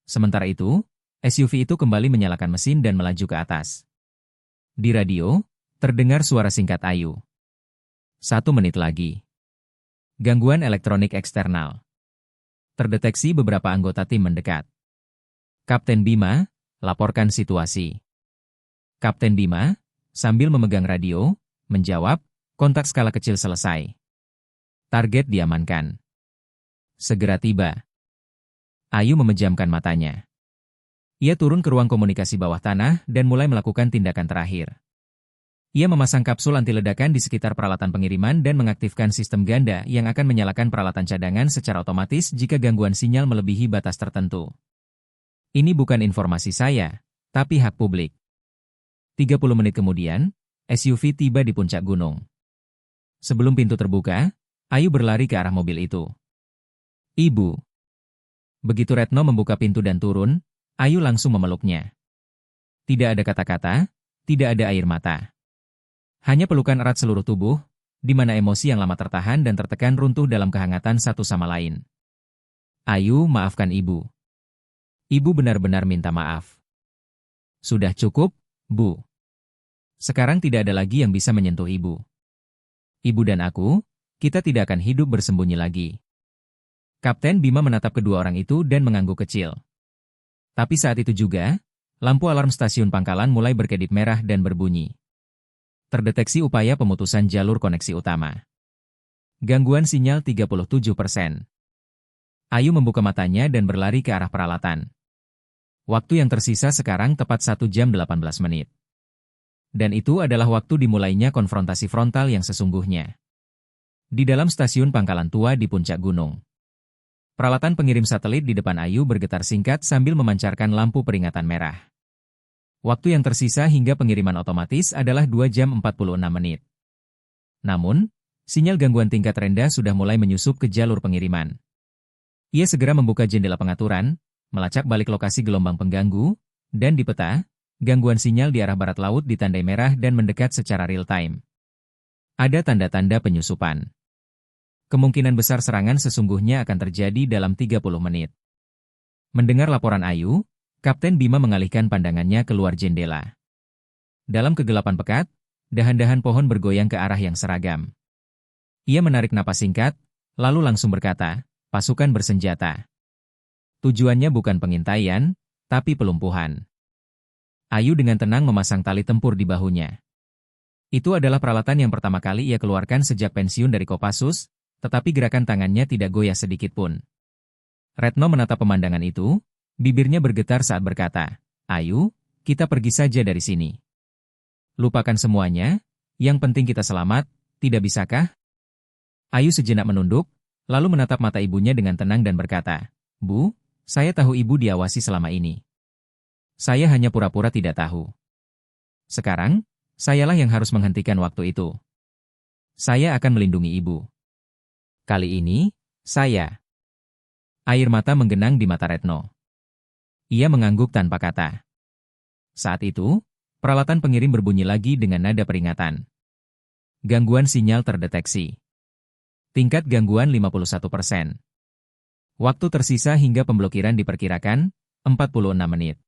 Sementara itu, SUV itu kembali menyalakan mesin dan melaju ke atas. Di radio, terdengar suara singkat Ayu. 1 menit lagi. Gangguan elektronik eksternal. Terdeteksi beberapa anggota tim mendekat. Kapten Bima, laporkan situasi. Kapten Bima, sambil memegang radio, menjawab, kontak skala kecil selesai. Target diamankan. Segera tiba. Ayu memejamkan matanya. Ia turun ke ruang komunikasi bawah tanah dan mulai melakukan tindakan terakhir. Ia memasang kapsul anti ledakan di sekitar peralatan pengiriman dan mengaktifkan sistem ganda yang akan menyalakan peralatan cadangan secara otomatis jika gangguan sinyal melebihi batas tertentu. Ini bukan informasi saya, tapi hak publik. 30 menit kemudian, SUV tiba di puncak gunung. Sebelum pintu terbuka, Ayu berlari ke arah mobil itu. "Ibu." Begitu Retno membuka pintu dan turun, Ayu langsung memeluknya. Tidak ada kata-kata, tidak ada air mata. Hanya pelukan erat seluruh tubuh, di mana emosi yang lama tertahan dan tertekan runtuh dalam kehangatan satu sama lain. "Ayu, maafkan ibu. Ibu benar-benar minta maaf. Sudah cukup, Bu. Sekarang tidak ada lagi yang bisa menyentuh ibu. Ibu dan aku, kita tidak akan hidup bersembunyi lagi." Kapten Bima menatap kedua orang itu dan mengangguk kecil. Tapi saat itu juga, lampu alarm stasiun pangkalan mulai berkedip merah dan berbunyi. Terdeteksi upaya pemutusan jalur koneksi utama. Gangguan sinyal 37%. Ayu membuka matanya dan berlari ke arah peralatan. Waktu yang tersisa sekarang tepat 1 jam 18 menit. Dan itu adalah waktu dimulainya konfrontasi frontal yang sesungguhnya. Di dalam stasiun pangkalan tua di puncak gunung. Peralatan pengirim satelit di depan Ayu bergetar singkat sambil memancarkan lampu peringatan merah. Waktu yang tersisa hingga pengiriman otomatis adalah 2 jam 46 menit. Namun, sinyal gangguan tingkat rendah sudah mulai menyusup ke jalur pengiriman. Ia segera membuka jendela pengaturan, melacak balik lokasi gelombang pengganggu, dan di peta, gangguan sinyal di arah barat laut ditandai merah dan mendekat secara real-time. Ada tanda-tanda penyusupan. Kemungkinan besar serangan sesungguhnya akan terjadi dalam 30 menit. Mendengar laporan Ayu, Kapten Bima mengalihkan pandangannya keluar jendela. Dalam kegelapan pekat, dahan-dahan pohon bergoyang ke arah yang seragam. Ia menarik napas singkat, lalu langsung berkata, "Pasukan bersenjata." Tujuannya bukan pengintaian, tapi pelumpuhan. Ayu dengan tenang memasang tali tempur di bahunya. Itu adalah peralatan yang pertama kali ia keluarkan sejak pensiun dari Kopassus, tetapi gerakan tangannya tidak goyah sedikit pun. Retno menatap pemandangan itu, bibirnya bergetar saat berkata, "Ayu, kita pergi saja dari sini. Lupakan semuanya, yang penting kita selamat, tidak bisakah?" Ayu sejenak menunduk, lalu menatap mata ibunya dengan tenang dan berkata, "Bu, saya tahu ibu diawasi selama ini. Saya hanya pura-pura tidak tahu. Sekarang, sayalah yang harus menghentikan waktu itu. Saya akan melindungi ibu. Kali ini, Saya. Air mata menggenang di mata Retno. Ia mengangguk tanpa kata. Saat itu, peralatan pengirim berbunyi lagi dengan nada peringatan. Gangguan sinyal terdeteksi. Tingkat gangguan 51%. Waktu tersisa hingga pemblokiran diperkirakan 46 menit.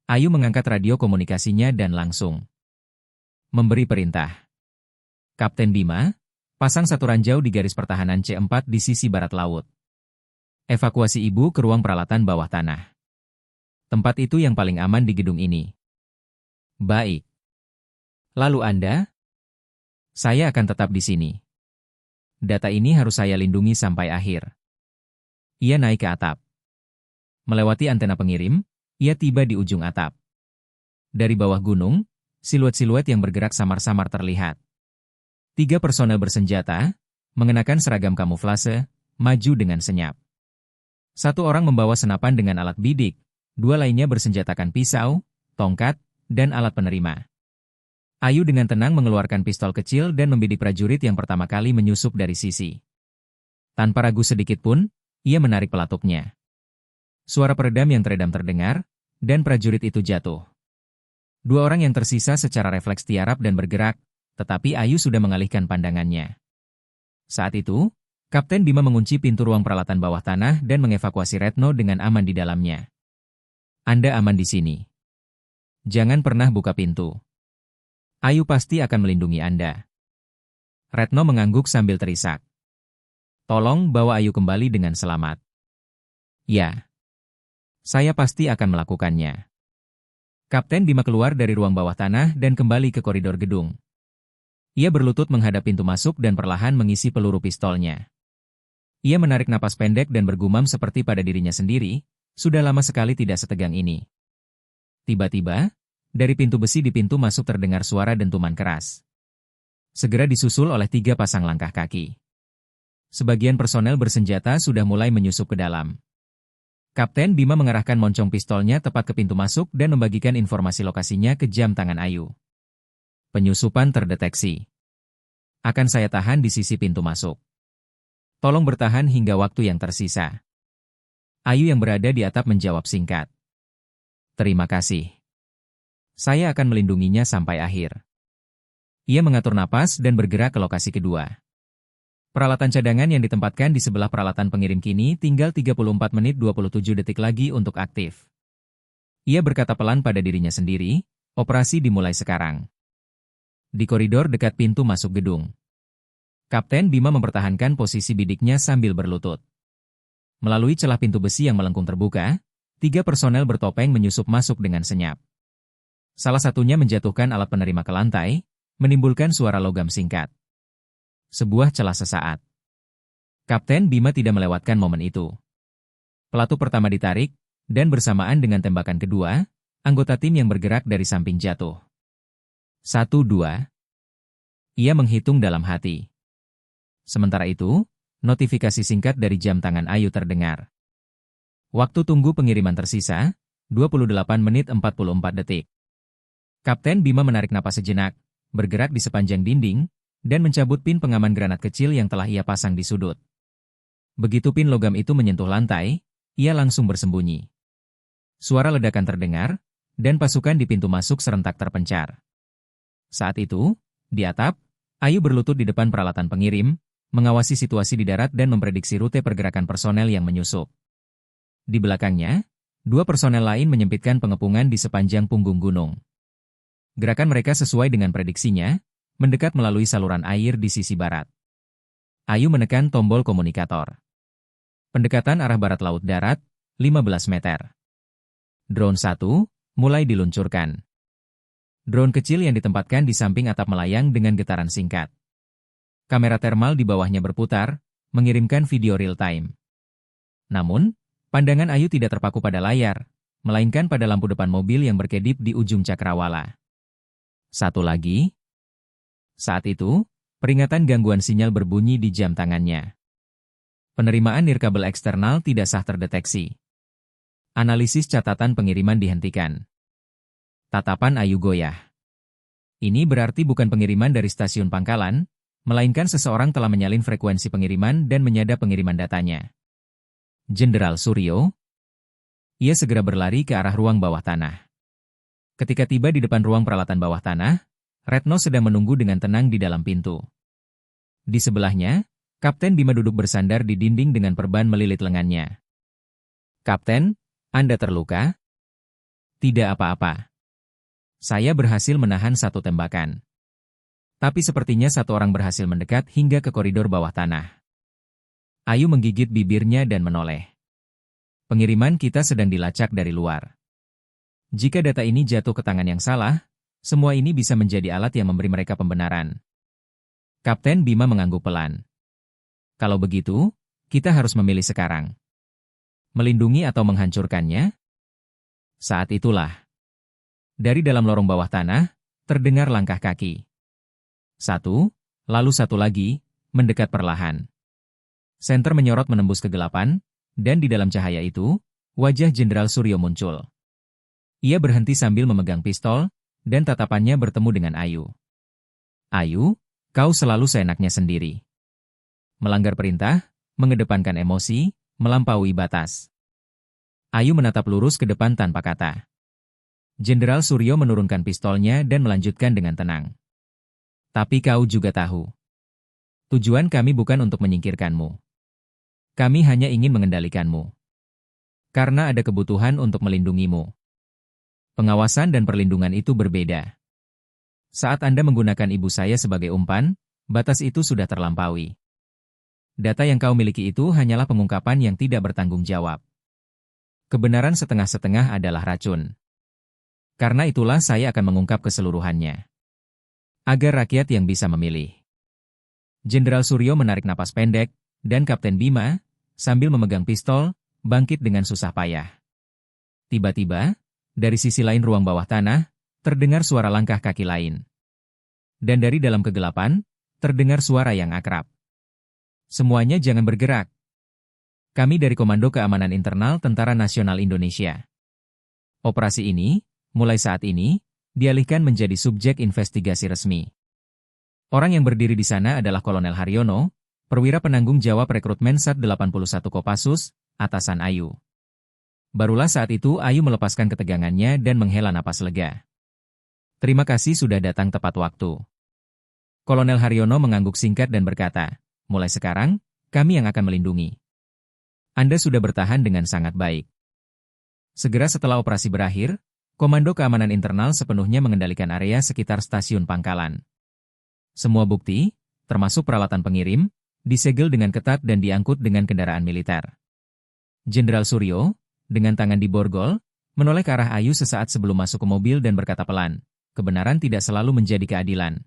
Ayu mengangkat radio komunikasinya dan langsung memberi perintah. Kapten Bima, pasang satu ranjau di garis pertahanan C4 di sisi barat laut. Evakuasi ibu ke ruang peralatan bawah tanah. Tempat itu yang paling aman di gedung ini. Baik. Lalu Anda? Saya akan tetap di sini. Data ini harus saya lindungi sampai akhir. Ia naik ke atap. Melewati antena pengirim, ia tiba di ujung atap. Dari bawah gunung, siluet-siluet yang bergerak samar-samar terlihat. 3 personel bersenjata, mengenakan seragam kamuflase, maju dengan senyap. 1 orang membawa senapan dengan alat bidik, 2 lainnya bersenjatakan pisau, tongkat, dan alat penerima. Ayu dengan tenang mengeluarkan pistol kecil dan membidik prajurit yang pertama kali menyusup dari sisi. Tanpa ragu sedikit pun, ia menarik pelatupnya. Suara peredam yang teredam terdengar, dan prajurit itu jatuh. 2 orang yang tersisa secara refleks tiarap dan bergerak, tetapi Ayu sudah mengalihkan pandangannya. Saat itu, Kapten Bima mengunci pintu ruang peralatan bawah tanah dan mengevakuasi Retno dengan aman di dalamnya. Anda aman di sini. Jangan pernah buka pintu. Ayu pasti akan melindungi Anda. Retno mengangguk sambil terisak. Tolong bawa Ayu kembali dengan selamat. Ya. Saya pasti akan melakukannya. Kapten Bima keluar dari ruang bawah tanah dan kembali ke koridor gedung. Ia berlutut menghadap pintu masuk dan perlahan mengisi peluru pistolnya. Ia menarik napas pendek dan bergumam seperti pada dirinya sendiri, sudah lama sekali tidak setegang ini. Tiba-tiba, dari pintu besi di pintu masuk terdengar suara dentuman keras. Segera disusul oleh 3 pasang langkah kaki. Sebagian personel bersenjata sudah mulai menyusup ke dalam. Kapten Bima mengarahkan moncong pistolnya tepat ke pintu masuk dan membagikan informasi lokasinya ke jam tangan Ayu. Penyusupan terdeteksi. Akan saya tahan di sisi pintu masuk. Tolong bertahan hingga waktu yang tersisa. Ayu yang berada di atap menjawab singkat. Terima kasih. Saya akan melindunginya sampai akhir. Ia mengatur napas dan bergerak ke lokasi kedua. Peralatan cadangan yang ditempatkan di sebelah peralatan pengirim kini tinggal 34 menit 27 detik lagi untuk aktif. Ia berkata pelan pada dirinya sendiri, operasi dimulai sekarang. Di koridor dekat pintu masuk gedung. Kapten Bima mempertahankan posisi bidiknya sambil berlutut. Melalui celah pintu besi yang melengkung terbuka, 3 personel bertopeng menyusup masuk dengan senyap. Salah satunya menjatuhkan alat penerima ke lantai, menimbulkan suara logam singkat. Sebuah celah sesaat. Kapten Bima tidak melewatkan momen itu. Pelatu pertama ditarik, dan bersamaan dengan tembakan kedua, anggota tim yang bergerak dari samping jatuh. 1, 2. Ia menghitung dalam hati. Sementara itu, notifikasi singkat dari jam tangan Ayu terdengar. Waktu tunggu pengiriman tersisa, 28 menit 44 detik. Kapten Bima menarik napas sejenak, bergerak di sepanjang dinding, dan mencabut pin pengaman granat kecil yang telah ia pasang di sudut. Begitu pin logam itu menyentuh lantai, ia langsung bersembunyi. Suara ledakan terdengar, dan pasukan di pintu masuk serentak terpencar. Saat itu, di atap, Ayu berlutut di depan peralatan pengirim, mengawasi situasi di darat dan memprediksi rute pergerakan personel yang menyusup. Di belakangnya, 2 personel lain menyempitkan pengepungan di sepanjang punggung gunung. Gerakan mereka sesuai dengan prediksinya, mendekat melalui saluran air di sisi barat. Ayu menekan tombol komunikator. Pendekatan arah barat laut darat, 15 meter. Drone 1, mulai diluncurkan. Drone kecil yang ditempatkan di samping atap melayang dengan getaran singkat. Kamera termal di bawahnya berputar, mengirimkan video real-time. Namun, pandangan Ayu tidak terpaku pada layar, melainkan pada lampu depan mobil yang berkedip di ujung cakrawala. Satu lagi. Saat itu, peringatan gangguan sinyal berbunyi di jam tangannya. Penerimaan nirkabel eksternal tidak sah terdeteksi. Analisis catatan pengiriman dihentikan. Tatapan Ayu goyah. Ini berarti bukan pengiriman dari stasiun pangkalan, melainkan seseorang telah menyalin frekuensi pengiriman dan menyadap pengiriman datanya. Jenderal Suryo. Ia segera berlari ke arah ruang bawah tanah. Ketika tiba di depan ruang peralatan bawah tanah, Retno sedang menunggu dengan tenang di dalam pintu. Di sebelahnya, Kapten Bima duduk bersandar di dinding dengan perban melilit lengannya. "Kapten, Anda terluka?" "Tidak apa-apa. Saya berhasil menahan satu tembakan. Tapi sepertinya satu orang berhasil mendekat hingga ke koridor bawah tanah." Ayu menggigit bibirnya dan menoleh. "Pengiriman kita sedang dilacak dari luar. Jika data ini jatuh ke tangan yang salah, semua ini bisa menjadi alat yang memberi mereka pembenaran." Kapten Bima mengangguk pelan. "Kalau begitu, kita harus memilih sekarang. Melindungi atau menghancurkannya?" Saat itulah, dari dalam lorong bawah tanah, terdengar langkah kaki. Satu, lalu satu lagi, mendekat perlahan. Senter menyorot menembus kegelapan, dan di dalam cahaya itu, wajah Jenderal Suryo muncul. Ia berhenti sambil memegang pistol, dan tatapannya bertemu dengan Ayu. "Ayu, kau selalu seenaknya sendiri. Melanggar perintah, mengedepankan emosi, melampaui batas." Ayu menatap lurus ke depan tanpa kata. Jenderal Suryo menurunkan pistolnya dan melanjutkan dengan tenang. "Tapi kau juga tahu. Tujuan kami bukan untuk menyingkirkanmu. Kami hanya ingin mengendalikanmu. Karena ada kebutuhan untuk melindungimu. Pengawasan dan perlindungan itu berbeda. Saat Anda menggunakan ibu saya sebagai umpan, batas itu sudah terlampaui. Data yang kau miliki itu hanyalah pengungkapan yang tidak bertanggung jawab. Kebenaran setengah-setengah adalah racun. Karena itulah saya akan mengungkap keseluruhannya. Agar rakyat yang bisa memilih." Jenderal Suryo menarik napas pendek, dan Kapten Bima, sambil memegang pistol, bangkit dengan susah payah. Tiba-tiba, dari sisi lain ruang bawah tanah, terdengar suara langkah kaki lain. Dan dari dalam kegelapan, terdengar suara yang akrab. "Semuanya jangan bergerak. Kami dari Komando Keamanan Internal Tentara Nasional Indonesia. Operasi ini, mulai saat ini, dialihkan menjadi subjek investigasi resmi." Orang yang berdiri di sana adalah Kolonel Haryono, perwira penanggung jawab rekrutmen SAT-81 Kopassus, atasan Ayu. Barulah saat itu Ayu melepaskan ketegangannya dan menghela napas lega. "Terima kasih sudah datang tepat waktu." Kolonel Haryono mengangguk singkat dan berkata, "Mulai sekarang, kami yang akan melindungi. Anda sudah bertahan dengan sangat baik." Segera setelah operasi berakhir, Komando Keamanan Internal sepenuhnya mengendalikan area sekitar stasiun pangkalan. Semua bukti, termasuk peralatan pengirim, disegel dengan ketat dan diangkut dengan kendaraan militer. Jenderal Suryo, dengan tangan di borgol, menoleh ke arah Ayu sesaat sebelum masuk ke mobil dan berkata pelan, "Kebenaran tidak selalu menjadi keadilan.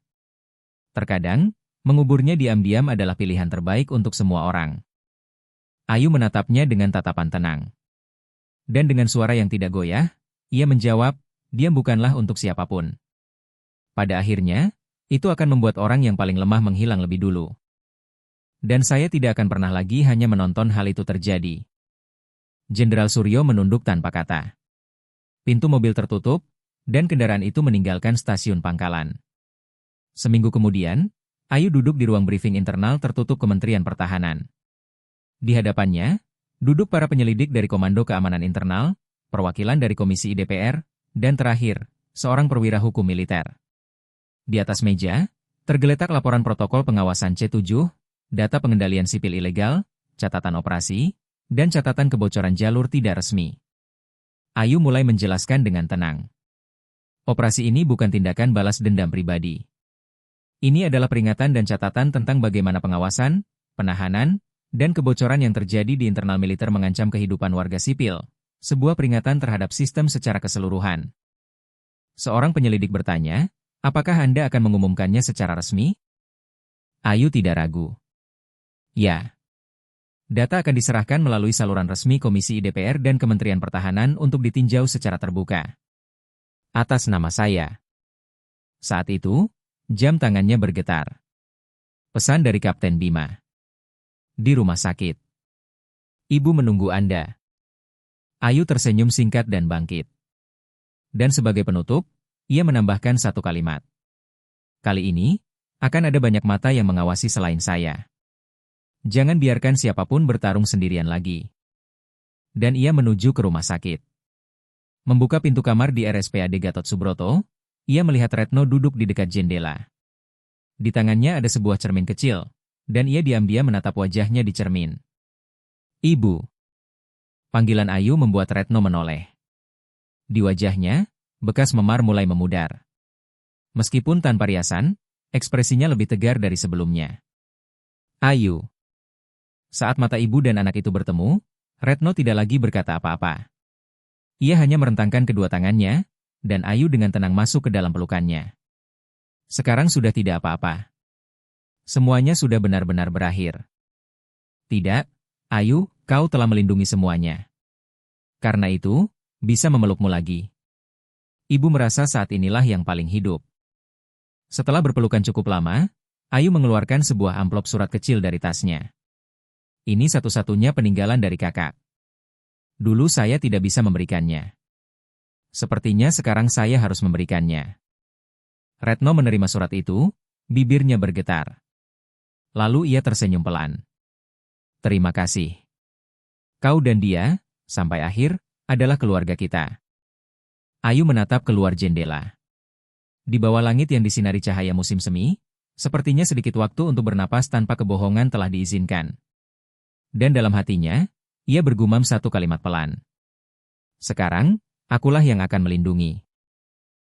Terkadang, menguburnya diam-diam adalah pilihan terbaik untuk semua orang." Ayu menatapnya dengan tatapan tenang. Dan dengan suara yang tidak goyah, ia menjawab, "Diam bukanlah untuk siapapun. Pada akhirnya, itu akan membuat orang yang paling lemah menghilang lebih dulu. Dan saya tidak akan pernah lagi hanya menonton hal itu terjadi." Jenderal Suryo menunduk tanpa kata. Pintu mobil tertutup, dan kendaraan itu meninggalkan stasiun pangkalan. Seminggu kemudian, Ayu duduk di ruang briefing internal tertutup Kementerian Pertahanan. Di hadapannya, duduk para penyelidik dari Komando Keamanan Internal, perwakilan dari Komisi DPR, dan terakhir, seorang perwira hukum militer. Di atas meja, tergeletak laporan protokol pengawasan C7, data pengendalian sipil ilegal, catatan operasi, dan catatan kebocoran jalur tidak resmi. Ayu mulai menjelaskan dengan tenang. Operasi ini bukan tindakan balas dendam pribadi. Ini adalah peringatan dan catatan tentang bagaimana pengawasan, penahanan, dan kebocoran yang terjadi di internal militer mengancam kehidupan warga sipil, sebuah peringatan terhadap sistem secara keseluruhan. Seorang penyelidik bertanya, "Apakah Anda akan mengumumkannya secara resmi?" Ayu tidak ragu. "Ya. Data akan diserahkan melalui saluran resmi Komisi DPR dan Kementerian Pertahanan untuk ditinjau secara terbuka. Atas nama saya." Saat itu, jam tangannya bergetar. Pesan dari Kapten Bima. "Di rumah sakit. Ibu menunggu Anda." Ayu tersenyum singkat dan bangkit. Dan sebagai penutup, ia menambahkan satu kalimat. "Kali ini, Akan ada banyak mata yang mengawasi selain saya. Jangan biarkan siapapun bertarung sendirian lagi. Dan ia menuju ke rumah sakit. Membuka pintu kamar di RSPAD Gatot Subroto, ia melihat Retno duduk di dekat jendela. Di tangannya ada sebuah cermin kecil, dan ia diam-diam menatap wajahnya di cermin. Ibu. Panggilan Ayu membuat Retno menoleh. Di wajahnya, bekas memar mulai memudar. Meskipun tanpa riasan, ekspresinya lebih tegar dari sebelumnya. Ayu. Saat mata ibu dan anak itu bertemu, Retno tidak lagi berkata apa-apa. Ia hanya merentangkan kedua tangannya, dan Ayu dengan tenang masuk ke dalam pelukannya. Sekarang sudah tidak apa-apa. Semuanya sudah benar-benar berakhir. Tidak, Ayu, kau telah melindungi semuanya. Karena itu, bisa memelukmu lagi. Ibu merasa saat inilah yang paling hidup. Setelah berpelukan cukup lama, Ayu mengeluarkan sebuah amplop surat kecil dari tasnya. Ini satu-satunya peninggalan dari kakak. Dulu saya tidak bisa memberikannya. Sepertinya sekarang saya harus memberikannya. Retno menerima surat itu, bibirnya bergetar. Lalu ia tersenyum pelan. Terima kasih. Kau dan dia, sampai akhir, adalah keluarga kita. Ayu menatap keluar jendela. Di bawah langit yang disinari cahaya musim semi, sepertinya sedikit waktu untuk bernapas tanpa kebohongan telah diizinkan. Dan dalam hatinya, ia bergumam satu kalimat pelan. Sekarang, akulah yang akan melindungi.